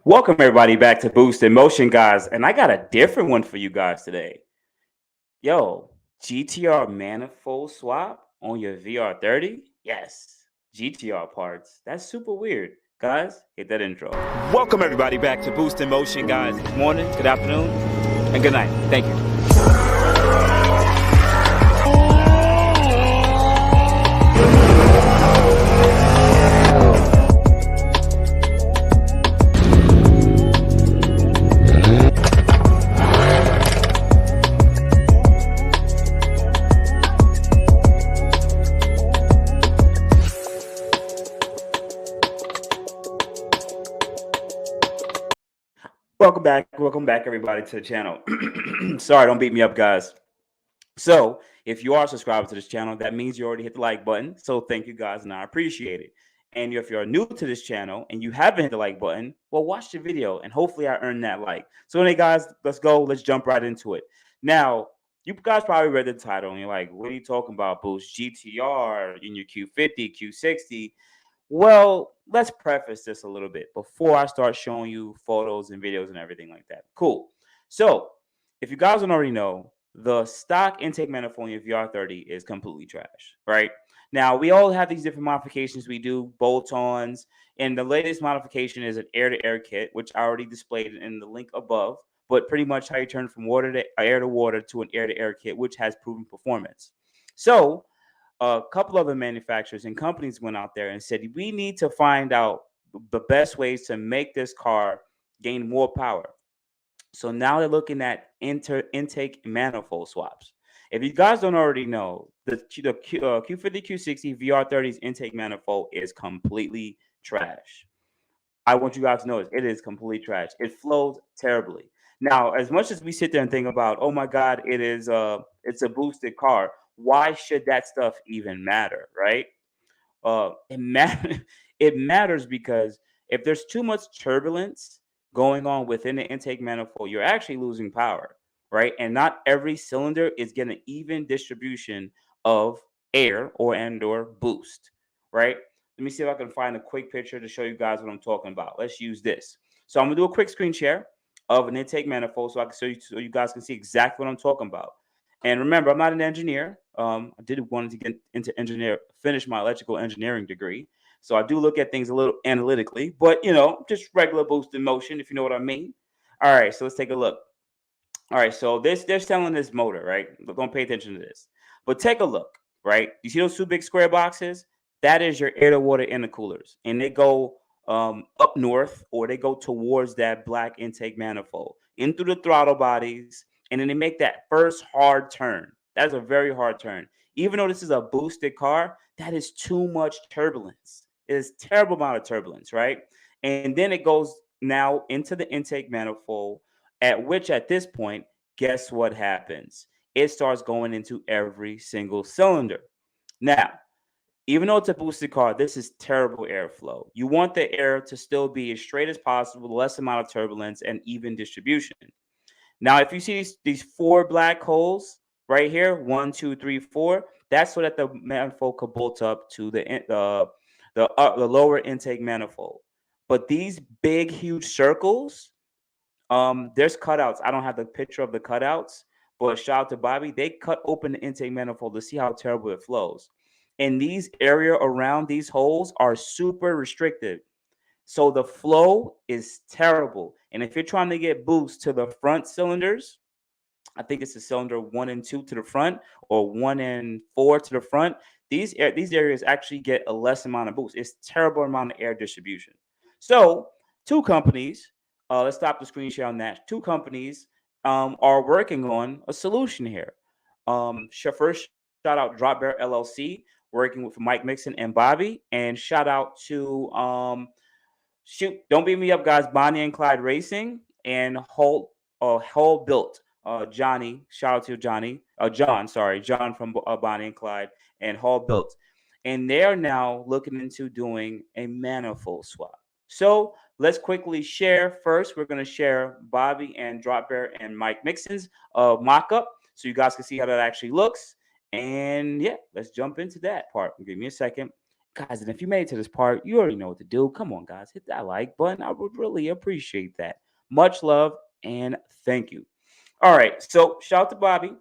Welcome everybody back to Boost in Motion, guys, and I got a different one for you guys today. Yo, GTR Manifold swap on your VR30? Yes, GTR parts. That's super weird. Guys, hit that intro. Welcome everybody back to Boost in Motion, guys. Good morning, good afternoon, and good night. Thank you. Welcome back, everybody, to the channel. Sorry, don't beat me up, guys. So, if you are subscribed to this channel, that means you already hit the like button. So, thank you, guys, and I appreciate it. And if you're new to this channel and you haven't hit the like button, well, watch the video and hopefully I earn that like. So, anyway, guys, let's go. Let's jump right into it. Now, you guys probably read the title and you're like, what are you talking about, Boost? GTR in your Q50, Q60? Well, let's preface this a little bit before I start showing you photos and videos and everything like that. Cool. So, if you guys don't already know, the stock intake manifold in your VR30 is completely trash, right? Now, we all have these different modifications we do, bolt-ons, and the latest modification is an air-to-air kit, which I already displayed in the link above, but pretty much how you turn from air to water to an air-to-air kit, which has proven performance. So, a couple other manufacturers and companies went out there and said, we need to find out the best ways to make this car gain more power. So now they're looking at intake manifold swaps. If you guys don't already know, the Q50 Q60 VR30's intake manifold is completely trash. I want you guys to know it is completely trash. It flows terribly. Now, as much as we sit there and think about, oh my God, it's a boosted car. Why should that stuff even matter, right? It matters because if there's too much turbulence going on within the intake manifold, you're actually losing power, right? And not every cylinder is getting an even distribution of air or boost, right? Let me see if I can find a quick picture to show you guys what I'm talking about. Let's use this. So I'm gonna do a quick screen share of an intake manifold so I can show you so you guys can see exactly what I'm talking about. And remember, I'm not an engineer. I did want to get into finish my electrical engineering degree. So I do look at things a little analytically, but just regular boost in motion, if you know what I mean. All right, so let's take a look. All right, so they're selling this motor, right? Don't pay attention to this, but take a look, right? You see those two big square boxes? That is your air to water intercoolers, and they go up north or they go towards that black intake manifold in through the throttle bodies, and then they make that first hard turn. That's a very hard turn. Even though this is a boosted car, that is too much turbulence. It is terrible amount of turbulence, right? And then it goes now into the intake manifold, at this point, guess what happens? It starts going into every single cylinder. Now, even though it's a boosted car, this is terrible airflow. You want the air to still be as straight as possible, less amount of turbulence, and even distribution. Now, if you see these four black holes right here, 1, 2, 3, 4, that's so that the manifold could bolt up to the lower intake manifold. But these big, huge circles, there's cutouts. I don't have the picture of the cutouts, but shout out to Bobby. They cut open the intake manifold to see how terrible it flows. And these area around these holes are super restricted. So the flow is terrible. And if you're trying to get boost to the front cylinders, I think it's the cylinder 1 and 2 to the front or 1 and 4 to the front. These areas actually get a less amount of boost. It's terrible amount of air distribution. So two companies, let's stop the screen share on that. Two companies are working on a solution here. First, shout out Drop Bear LLC, working with Mike Mixon and Bobby, and shout out to don't beat me up, guys. Bonnie and Clyde Racing and Hull Built. Johnny, shout out to John from Bonnie and Clyde and Hall Built, and they're now looking into doing a manifold swap. So let's quickly share. First, we're going to share Bobby and Drop Bear and Mike Mixon's mock-up, so you guys can see how that actually looks. And yeah, let's jump into that part. Give me a second. Guys, and if you made it to this part, you already know what to do. Come on, guys, hit that like button. I would really appreciate that. Much love and thank you. All right, so shout out to Bobby.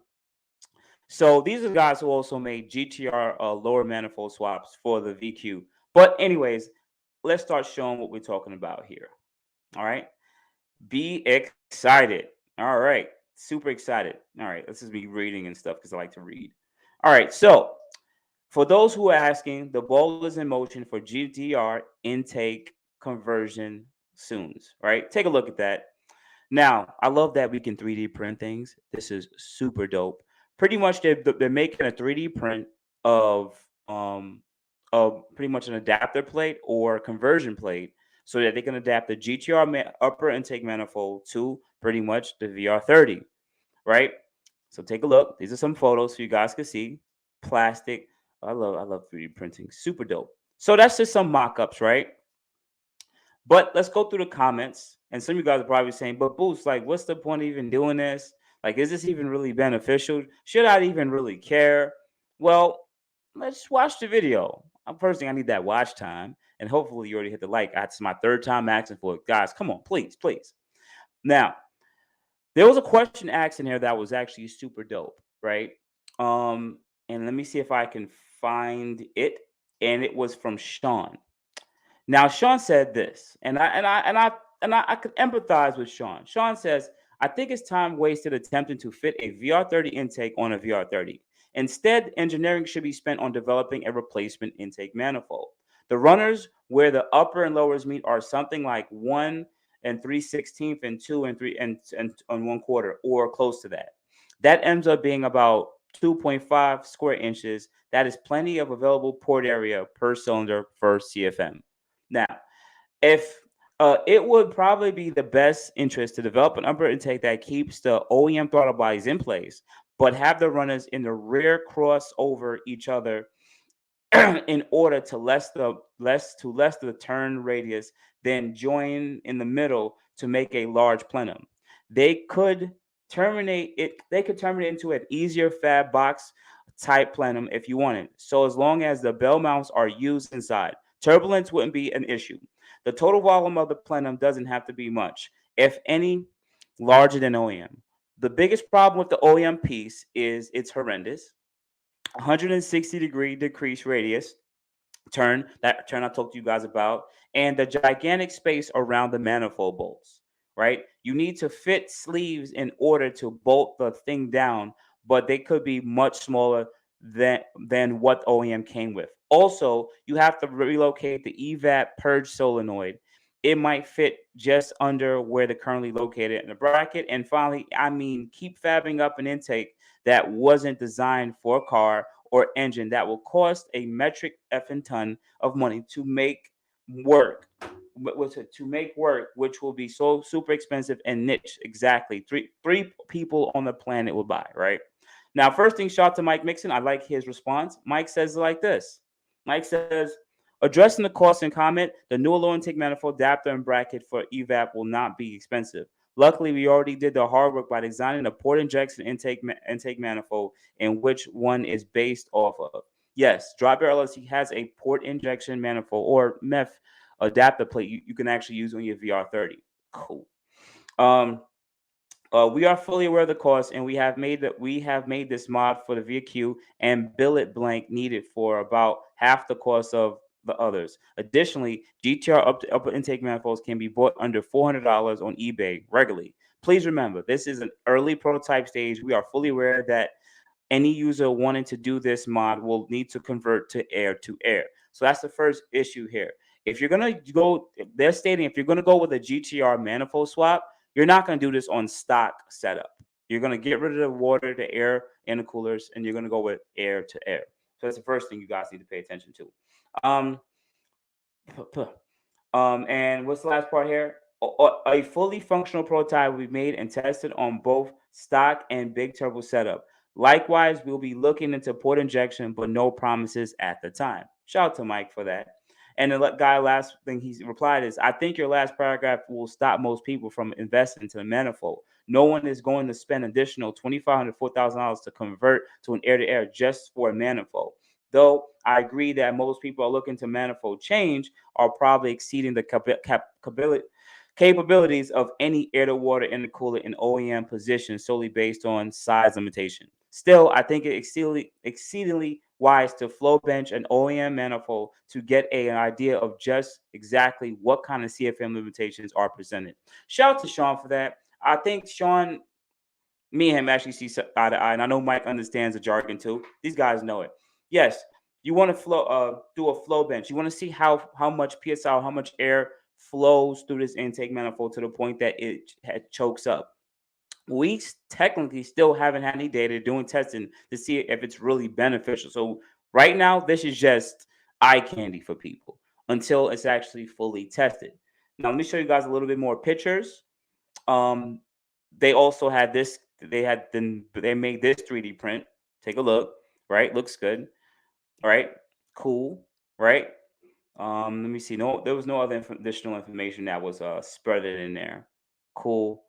So these are the guys who also made GTR lower manifold swaps for the VQ. But anyways, let's start showing what we're talking about here. All right, be excited. All right, super excited. All right, this is me reading and stuff because I like to read. All right, so for those who are asking, the ball is in motion for GTR intake conversion soons. Right, take a look at that. Now, I love that we can 3D print things. This is super dope. Pretty much, they're making a 3D print of um pretty much an adapter plate or conversion plate, so that they can adapt the GTR upper intake manifold to pretty much the VR30. Right. So take a look. These are some photos so you guys can see. Plastic. I love 3D printing. Super dope. So that's just some mock-ups, right? But let's go through the comments. And some of you guys are probably saying, but Boost, like, what's the point of even doing this? Like, is this even really beneficial? Should I even really care? Well, let's watch the video. I'm personally, I need that watch time. And hopefully you already hit the like. That's my third time asking for it. Guys, come on, please, please. Now, there was a question asked in here that was actually super dope, right? And let me see if I can find it. And it was from Sean. Now, Sean said this, and I could empathize with Sean. Sean says, "I think it's time wasted attempting to fit a VR30 intake on a VR30. Instead, engineering should be spent on developing a replacement intake manifold. The runners where the upper and lowers meet are something like 1 and 3/16 and 2 and 1/4, or close to that. That ends up being about 2.5 square inches. That is plenty of available port area per cylinder for CFM." Now, if it would probably be the best interest to develop an upper intake that keeps the OEM throttle bodies in place, but have the runners in the rear cross over each other in order to less the turn radius, then join in the middle to make a large plenum. They could terminate into an easier fab box type plenum if you wanted. So as long as the bell mounts are used inside, turbulence wouldn't be an issue. The total volume of the plenum doesn't have to be much, if any, larger than OEM. The biggest problem with the OEM piece is it's horrendous. 160-degree decrease radius turn I talked to you guys about, and the gigantic space around the manifold bolts, right? You need to fit sleeves in order to bolt the thing down, but they could be much smaller than what OEM came with. Also, you have to relocate the evap purge solenoid. It might fit just under where they're currently located in the bracket. And finally, I mean, keep fabbing up an intake that wasn't designed for a car or engine that will cost a metric effing ton of money to make work. To make work, which will be so super expensive and niche. Exactly, three people on the planet will buy. Right now, first thing, shout out to Mike Mixon. I like his response. Mike says it like this. Mike says, addressing the cost and comment, the new low intake manifold adapter and bracket for evap will not be expensive. Luckily, we already did the hard work by designing a port injection intake manifold, in which one is based off of. Yes, Dropbear LLC has a port injection manifold or MEF adapter plate you can actually use on your VR30. Cool. Um, we are fully aware of the cost, and we have made this mod for the VQ and billet blank needed for about half the cost of the others. Additionally, GTR upper intake manifolds can be bought under $400 on eBay regularly. Please remember, this is an early prototype stage. We are fully aware that any user wanting to do this mod will need to convert to air to air. So that's the first issue here. If you're gonna go, they're stating if you're gonna go with a GTR manifold swap, you're not gonna do this on stock setup. You're gonna get rid of the water, the air, and the coolers, and you're gonna go with air to air. So that's the first thing you guys need to pay attention to. Um, and what's the last part here? A fully functional prototype will be made and tested on both stock and big turbo setup. Likewise, we'll be looking into port injection, but no promises at the time. Shout out to Mike for that. And the guy, last thing he replied is, I think your last paragraph will stop most people from investing into the manifold. No one is going to spend additional $2,500 to $4,000 to convert to an air-to-air just for a manifold. Though I agree that most people are looking to manifold change are probably exceeding the capabilities of any air to water intercooler in OEM position solely based on size limitation. Still, I think it exceedingly wise to flow bench an OEM manifold to get an idea of just exactly what kind of CFM limitations are presented. Shout out to Sean for that. I think Sean, me and him actually see eye to eye, and I know Mike understands the jargon too. These guys know it. Yes, you want to do a flow bench. You want to see how much psi, how much air flows through this intake manifold to the point that it chokes up. We technically still haven't had any data doing testing to see if it's really beneficial. So right now, this is just eye candy for people until it's actually fully tested. Now, let me show you guys a little bit more pictures. Um, they also had this. They made this 3D print. Take a look. Right, looks good. All right, cool. Right. Let me see. No, there was no other additional information that was spreaded in there. Cool.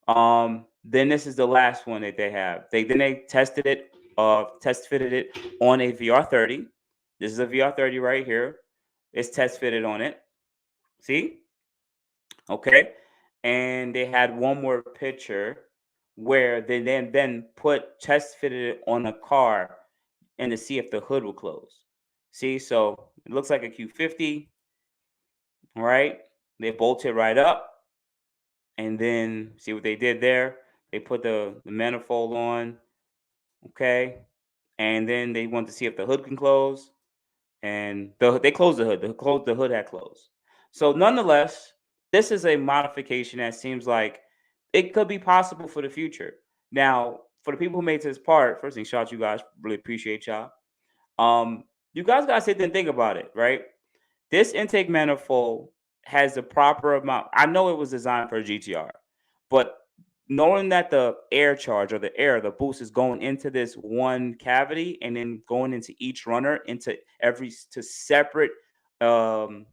Then this is the last one that they have. They tested it, test fitted it on a VR30. This is a VR30 right here. It's test fitted on it. See? Okay. And they had one more picture where they then put test fitted it on a car and to see if the hood will close. See, so it looks like a Q50. All right. They bolt it right up. And then see what they did there. They put the manifold on. Okay. And then they want to see if the hood can close. And they closed the hood. The hood had closed. So nonetheless, this is a modification that seems like it could be possible for the future. Now, for the people who made this part, first thing, shout out you guys. Really appreciate y'all. You guys gotta sit there and think about it, right? This intake manifold has the proper amount. I know it was designed for a GTR, but knowing that the air charge or the boost is going into this one cavity and then going into each runner into um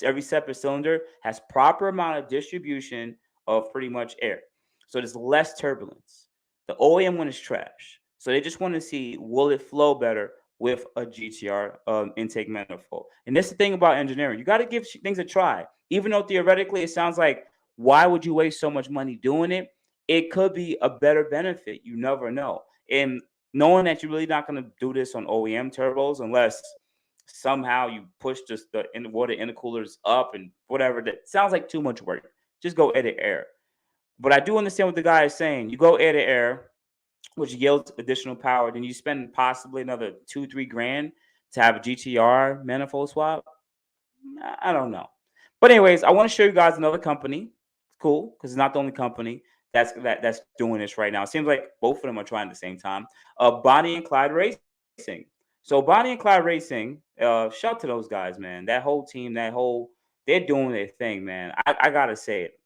every separate cylinder has proper amount of distribution of pretty much air. So there's less turbulence. The OEM one is trash. So they just want to see will it flow better with a GTR intake manifold. And that's the thing about engineering. You got to give things a try. Even though theoretically it sounds like, why would you waste so much money doing it? It could be a better benefit. You never know. And knowing that you're really not going to do this on OEM turbos unless somehow you push just the water intercoolers up and whatever, that sounds like too much work. Just go edit air. But I do understand what the guy is saying. You go edit air, which yields additional power, then you spend possibly another 2-3 grand to have a GTR manifold swap. I don't know. But anyways, I want to show you guys another company. It's cool because it's not the only company that's doing this right now. It seems like both of them are trying at the same time. Bonnie and Clyde Racing. So Bonnie and Clyde Racing, shout to those guys, man. That whole team, they're doing their thing, man. I gotta say it.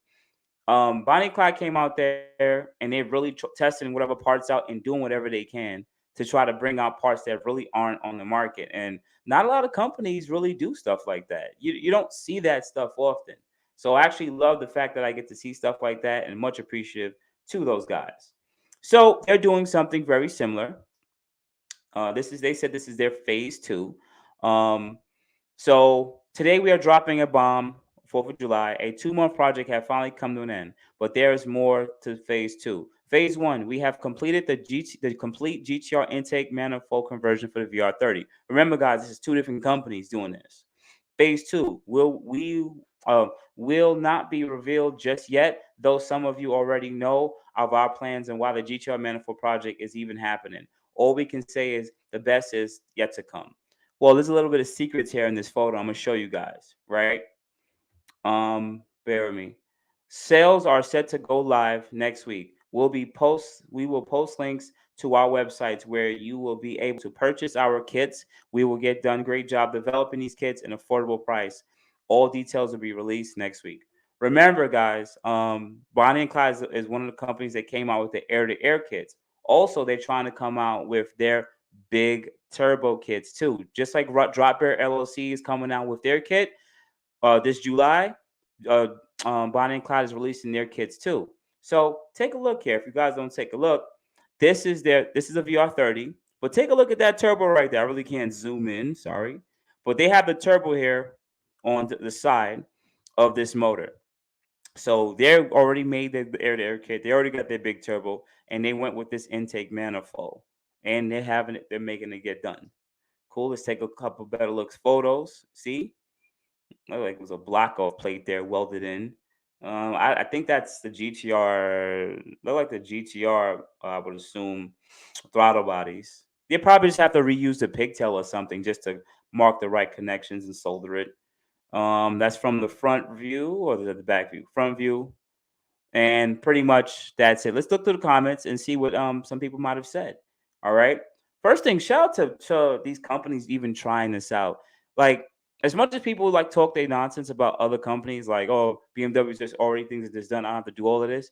Bonnie and Clyde came out there and they're really testing whatever parts out and doing whatever they can to try to bring out parts that really aren't on the market. And not a lot of companies really do stuff like that. You don't see that stuff often. So I actually love the fact that I get to see stuff like that and much appreciative to those guys. So they're doing something very similar. They said this is their phase two. Um, so today we are dropping a bomb, 4th of July. A 2-month project had finally come to an end, but there is more to phase two. Phase one, we have completed the complete GTR intake manifold conversion for the VR30. Remember, guys, this is 2 different companies doing this. Phase two uh, will not be revealed just yet, though some of you already know of our plans and why the GTR manifold project is even happening. All we can say is the best is yet to come. Well, there's a little bit of secrets here in this photo. I'm gonna show you guys, right? Bear with me. Sales are set to go live next week. We will post links to our websites where you will be able to purchase our kits. We will get done great job developing these kits at an affordable price. All details will be released next week. Remember, guys, Bonnie and Clyde is one of the companies that came out with the air-to-air kits. Also, they're trying to come out with their big turbo kits too. Just like Drop Bear LLC is coming out with their kit this July, uh, Bonnie and Clyde is releasing their kits too. So take a look here. If you guys don't take a look, this is a VR30, But take a look at that turbo right there. I really can't zoom in, sorry. But they have the turbo here on the side of this motor. So they're already made the air-to-air kit. They already got their big turbo, and they went with this intake manifold. And they're having it, they're making it get done. Cool. Let's take a couple better looks photos. See? Looked like it was a block off plate there welded in. I think that's the GTR. Look like the GTR. I would assume throttle bodies. They probably just have to reuse the pigtail or something just to mark the right connections and solder it. That's from the front view or the back view? Front view. And pretty much that's it. Let's look through the comments and see what some people might have said. All right. First thing, shout out to these companies even trying this out. Like, as much as people like talk their nonsense about other companies, like, oh, BMW just already thinks that it's done. I don't have to do all of this.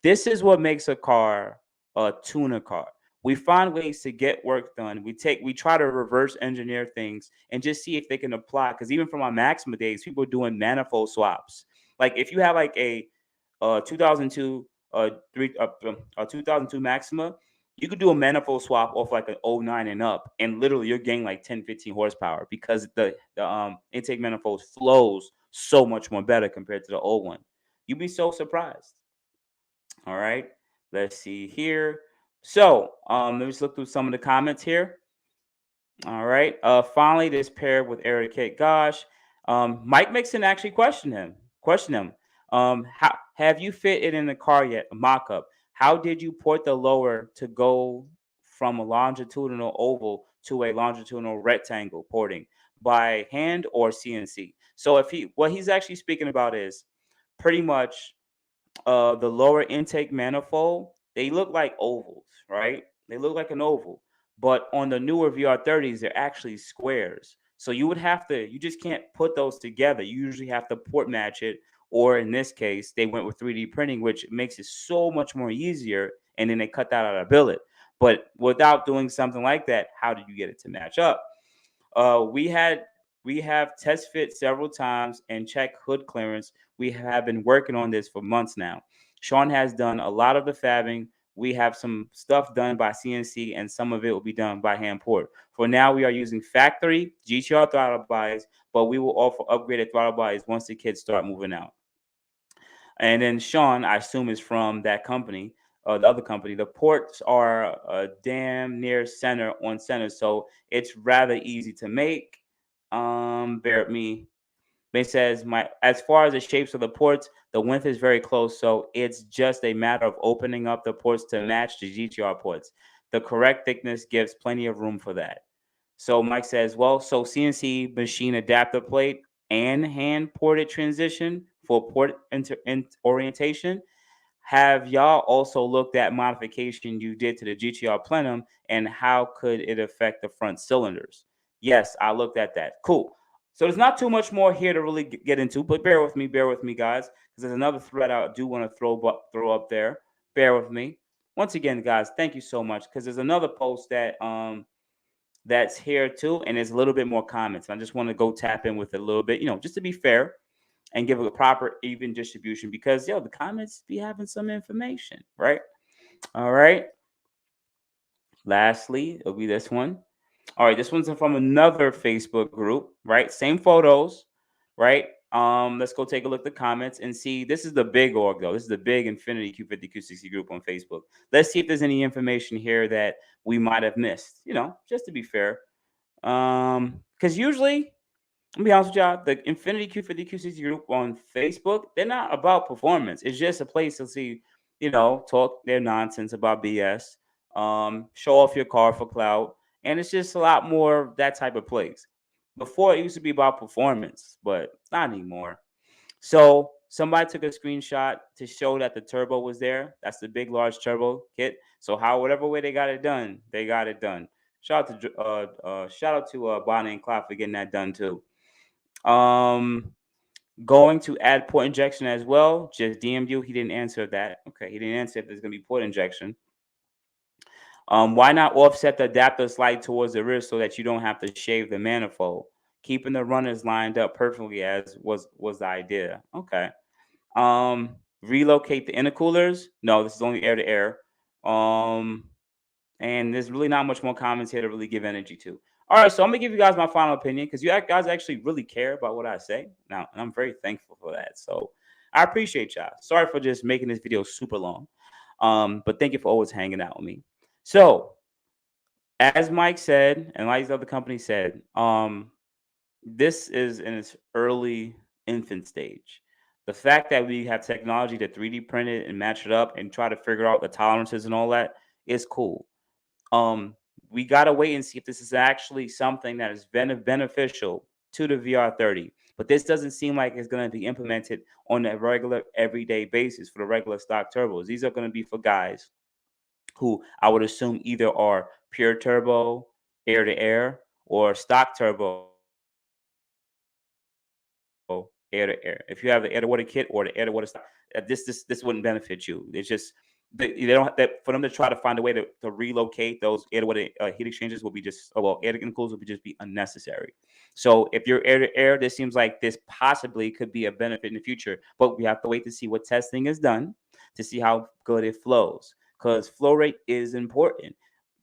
This is what makes a car a tuner car. We find ways to get work done. We try to reverse engineer things and just see if they can apply. Because even from my Maxima days, people are doing manifold swaps. Like if you have like a 2002 a 2002 Maxima, you could do a manifold swap off like an '09 and up, and literally you're getting like 10, 15 horsepower because the intake manifold flows so much more better compared to the old one. You'd be so surprised. All right. Let's see here. So let me just look through some of the comments here. All right. Finally, this paired with Eric Kate. Gosh, Mike Mixon actually questioned him. Question him. How have you fit it in the car yet? A mock-up. How did you port the lower to go from a longitudinal oval to a longitudinal rectangle porting by hand or CNC? So if he what he's actually speaking about is pretty much the lower intake manifold, they look like ovals, right? They look like an oval. But on the newer VR30s, they're actually squares. So you just can't put those together. You usually have to port match it. Or in this case, they went with 3D printing, which makes it so much more easier. And then they cut that out of billet. But without doing something like that, how did you get it to match up? Uh, we had we have test fit several times and check hood clearance. We have been working on this for months now. Sean has done a lot of the fabbing. We have some stuff done by CNC and some of it will be done by hand port. For now, we are using factory GTR throttle bodies, but we will offer upgraded throttle bodies once the kids start moving out. And then Sean, I assume, is from that company, the other company. The ports are damn near center on center, so it's rather easy to make. Bear with me. It says my as far as the shapes of the ports, the width is very close, so it's just a matter of opening up the ports to match the GTR ports. The correct thickness gives plenty of room for that. So Mike says, well, so CNC machine adapter plate and hand ported transition for orientation. Have y'all also looked at modification you did to the GTR plenum and how could it affect the front cylinders? Yes, I looked at that. Cool. So there's not too much more here to really get into, but bear with me, guys, because there's another thread I do want to throw up there. Bear with me. Once again, guys, thank you so much because there's another post that's here too, and there's a little bit more comments. I just want to go tap in with a little bit, just to be fair and give a proper even distribution because the comments be having some information, right? All right. Lastly, it'll be this one. All right, this one's from another Facebook group, right? Same photos, right? Let's go take a look at the comments and see. This is the big org though. This is the big Infinity Q50 Q60 group on Facebook. Let's see if there's any information here that we might have missed. Just to be fair. Because usually I'll be honest with y'all, the Infinity Q50 QCC group on Facebook, they're not about performance. It's just a place to see, talk their nonsense about BS, show off your car for clout, and it's just a lot more that type of place. Before it used to be about performance, but not anymore. So somebody took a screenshot to show that the turbo was there. That's the big, large turbo kit. So whatever way they got it done, they got it done. Shout out to Bonnie and Clyde for getting that done too. Um, Going to add port injection as well. Just DM'd you. He didn't answer that. Okay, he didn't answer if there's gonna be port injection. Why not offset the adapter slide towards the rear so that you don't have to shave the manifold? Keeping the runners lined up perfectly as was the idea. Okay. Relocate the intercoolers. No, this is only air to air. Um, And there's really not much more comments here to really give energy to. All right, so I'm gonna give you guys my final opinion because you guys actually really care about what I say now, and I'm very thankful for that. So I appreciate y'all. Sorry for just making this video super long, but thank you for always hanging out with me. So as Mike said, and like these other companies said, this is in its early infant stage. The fact that we have technology to 3D print it and match it up and try to figure out the tolerances and all that is cool. Um, we gotta wait and see if this is actually something that is beneficial to the VR30. But this doesn't seem like it's going to be implemented on a regular, everyday basis for the regular stock turbos. These are going to be for guys who I would assume either are pure turbo, air to air, or stock turbo, air to air. If you have the air to water kit or the air to water stock, this wouldn't benefit you. It's just they don't have that for them to try to find a way to relocate those air to water heat exchangers will be just well air to intercoolers will be just be unnecessary. So if you're air to air, this seems like this possibly could be a benefit in the future, but we have to wait to see what testing is done to see how good it flows because flow rate is important.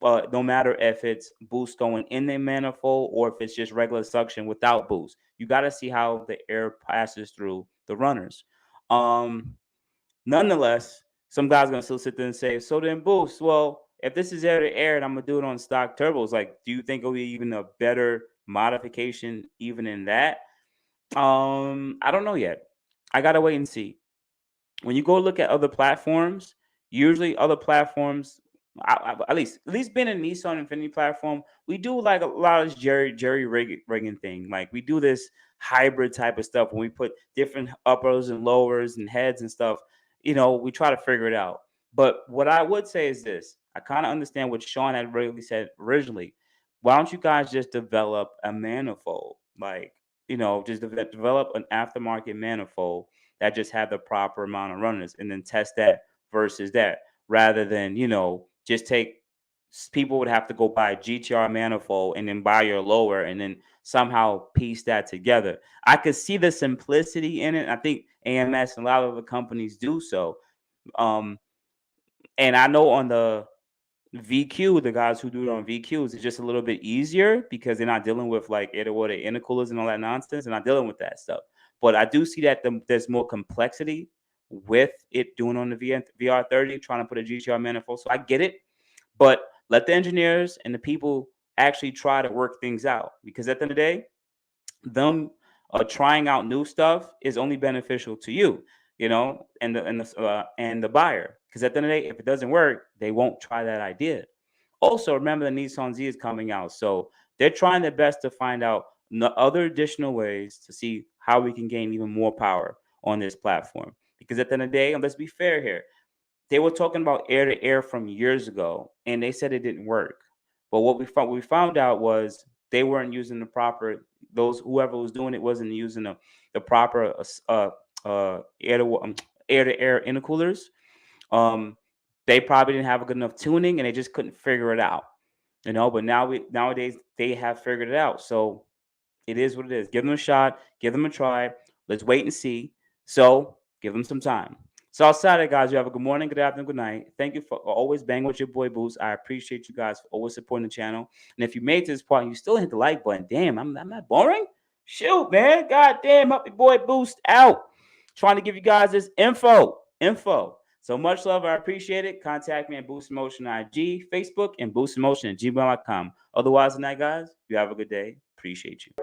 But no matter if it's boost going in the manifold or if it's just regular suction without boost, you got to see how the air passes through the runners. Um, Nonetheless, some guys gonna still sit there and say, "So then boost." Well, if this is air to air and I'm gonna do it on stock turbos, like, do you think it'll be even a better modification even in that? I don't know yet. I gotta wait and see. When you go look at other platforms, usually other platforms, at least being a Nissan Infiniti platform, we do like a lot of this rigging thing. Like we do this hybrid type of stuff when we put different uppers and lowers and heads and stuff. We try to figure it out. But what I would say is this: I kind of understand what Sean had really said originally. Why don't you guys just develop a manifold? Like, just develop an aftermarket manifold that just have the proper amount of runners and then test that versus that rather than, just take people would have to go buy a GTR manifold and then buy your lower and then somehow piece that together. I could see the simplicity in it. I think AMS and a lot of the companies do so. Um, and I know on the VQ, the guys who do it on VQs, it's just a little bit easier because they're not dealing with like air to water intercoolers and all that nonsense. They're not dealing with that stuff. But I do see that there's more complexity with it doing on the VR30, trying to put a GTR manifold. So I get it, but let the engineers and the people actually try to work things out because at the end of the day, them trying out new stuff is only beneficial to you, and the buyer. Because at the end of the day, if it doesn't work, they won't try that idea. Also, remember the Nissan Z is coming out, so they're trying their best to find out other additional ways to see how we can gain even more power on this platform. Because at the end of the day, and let's be fair here, they were talking about air to air from years ago, and they said it didn't work. But what we found out was they weren't using the proper whoever was doing it wasn't using the proper air to air intercoolers. Um, they probably didn't have a good enough tuning, and they just couldn't figure it out. But nowadays they have figured it out. So it is what it is. Give them a shot. Give them a try. Let's wait and see. So give them some time. So outside of that, guys, you have a good morning, good afternoon, good night. Thank you for always banging with your boy Boost. I appreciate you guys for always supporting the channel. And if you made it to this point, you still hit the like button. Damn, I'm not boring. Shoot, man. God damn, help your boy Boost out. Trying to give you guys this info. So much love. I appreciate it. Contact me at boostinmotion IG, Facebook, and boostinmotion@gmail.com. Otherwise than that, guys, you have a good day. Appreciate you.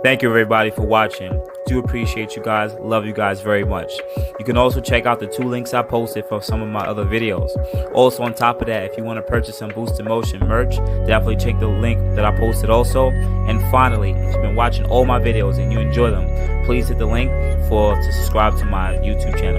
Thank you, everybody, for watching. Do appreciate you guys. Love you guys very much. You can also check out the 2 links I posted for some of my other videos. Also, on top of that, if you want to purchase some Boost in Motion merch, definitely check the link that I posted also. And finally, if you've been watching all my videos and you enjoy them, please hit the link to subscribe to my YouTube channel.